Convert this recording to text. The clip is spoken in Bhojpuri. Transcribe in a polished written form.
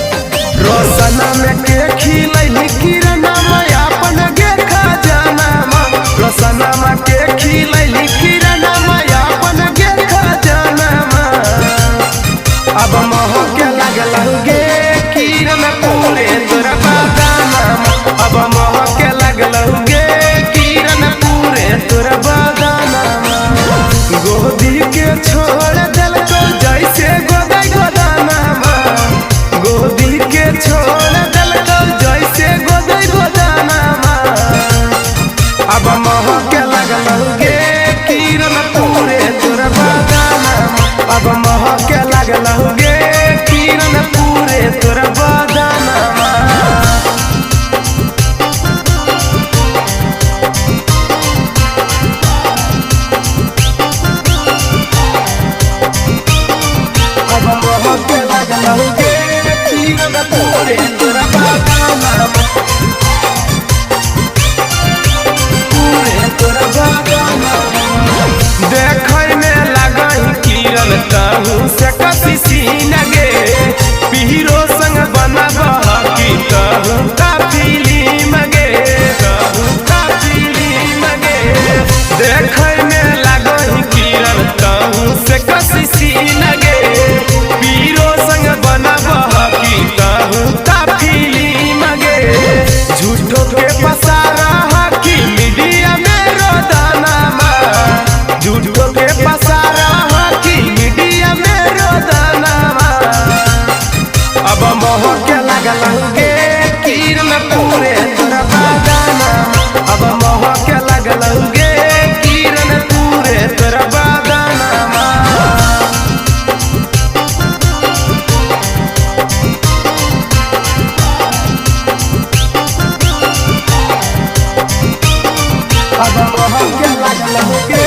रोसना में के खिलैली किरणा माया अपन गे खजाना रोसना में के खिलैली किरणा माया अपन गे खजाना अब मोह के लगल गे किरण पूरे तोरा बदाना अब मोह के लगल गे किरण पूरे तोरा बदाना गोदी के छोड़ दिल को जैसे गोदाई गोदाना गोदी के छोड़ दिल को जैसे गोदाई गोदाना अब मोह के लगल गे किरण पूरे तोरा बदाना अब मोह के लगल गे किरण पूरे तोरा बदाना पूरे तोरा बदाना पूरे तोरा बदाना देखै में लगई किरण कहूँ से कसी सीन गे पीरो संग बनब की कहूँ का फिल्म गे कहूँ का फिल्म गे देखै में लगई किरण कहूँ से कसी सीन गे पीरो संग बनब की कहूँ का फिल्म गे झूठो के पसारा की मीडिया में रोदाना झूठो के पसारा की मीडिया में रोदाना अब मोह के लगल गे किरण पूरे तोरा बदाना अब मोह के लगल गे किरण पूरे तोरा बदाना अब मोह के लगल गे